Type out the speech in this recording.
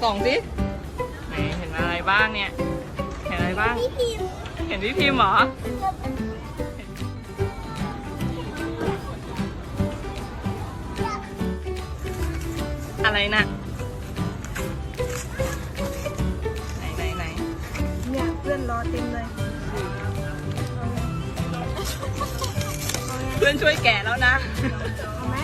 ส่องสิไหนเห็นอะไรบ้างเนี่ย เห็นอะไรบ้าง เห็นพี่พิมพ์เหรอ อะไรนะไหนเนี่ยเพื่อนรอเต็มเลย เพื่อนช่วยแกะแล้วนะ เอาไหม